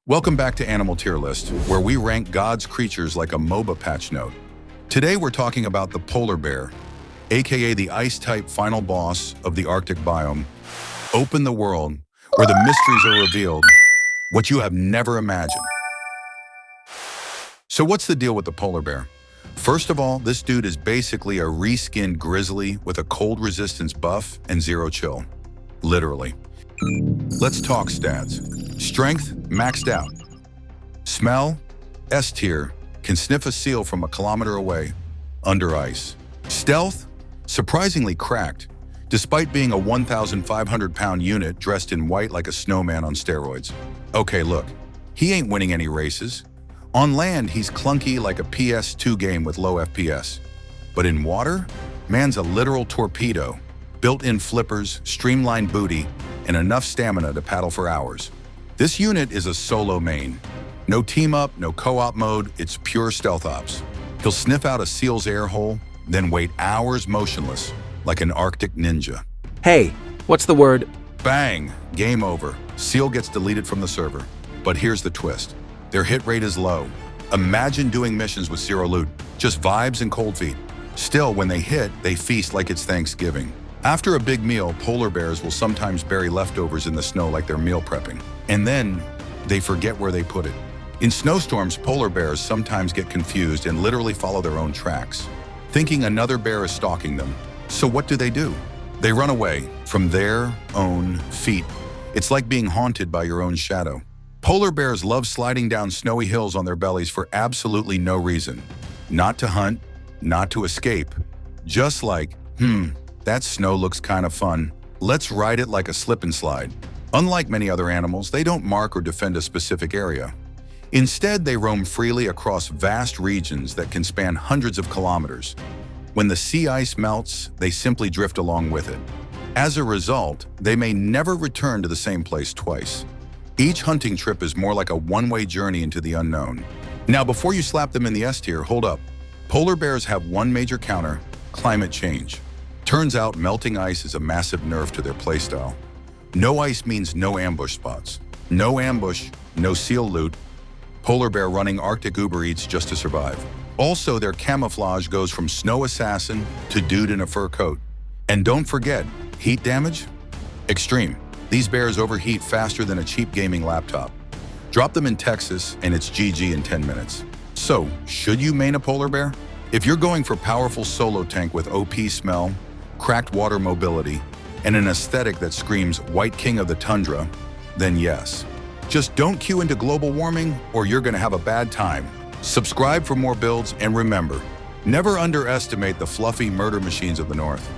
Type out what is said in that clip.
Welcome back to Animal Tier List, where we rank God's creatures like a MOBA patch note. Today we're talking about the polar bear, aka the ice-type final boss of the Arctic biome. Open the world, where the mysteries are revealed, what you have never imagined. So what's the deal with the polar bear? First of all, this dude is basically a reskinned grizzly with a cold resistance buff and zero chill. Literally. Let's talk stats. Strength, maxed out. Smell, S tier, can sniff a seal from a kilometer away, under ice. Stealth, surprisingly cracked, despite being a 1,500-pound unit dressed in white like a snowman on steroids. Okay, look, he ain't winning any races. On land, he's clunky like a PS2 game with low FPS. But in water, man's a literal torpedo, built-in flippers, streamlined booty, and enough stamina to paddle for hours. This unit is a solo main. No team-up, no co-op mode, it's pure stealth ops. He'll sniff out a seal's air hole, then wait hours motionless, like an Arctic ninja. Hey, what's the word? Bang! Game over. Seal gets deleted from the server. But here's the twist. Their hit rate is low. Imagine doing missions with zero loot, just vibes and cold feet. Still, when they hit, they feast like it's Thanksgiving. After a big meal, polar bears will sometimes bury leftovers in the snow like they're meal prepping. And then, they forget where they put it. In snowstorms, polar bears sometimes get confused and literally follow their own tracks, thinking another bear is stalking them. So what do? They run away from their own feet. It's like being haunted by your own shadow. Polar bears love sliding down snowy hills on their bellies for absolutely no reason. Not to hunt, not to escape. Just like, that snow looks kind of fun. Let's ride it like a slip and slide. Unlike many other animals, they don't mark or defend a specific area. Instead, they roam freely across vast regions that can span hundreds of kilometers. When the sea ice melts, they simply drift along with it. As a result, they may never return to the same place twice. Each hunting trip is more like a one-way journey into the unknown. Now, before you slap them in the S tier, hold up. Polar bears have one major counter: climate change. Turns out melting ice is a massive nerf to their playstyle. No ice means no ambush spots. No ambush, no seal loot. Polar bear running Arctic Uber Eats just to survive. Also, their camouflage goes from snow assassin to dude in a fur coat. And don't forget, heat damage? Extreme. These bears overheat faster than a cheap gaming laptop. Drop them in Texas and it's GG in 10 minutes. So, should you main a polar bear? If you're going for powerful solo tank with OP smell, cracked water mobility, and an aesthetic that screams White King of the Tundra, then yes. Just don't queue into global warming or you're gonna have a bad time. Subscribe for more builds and remember, never underestimate the fluffy murder machines of the North.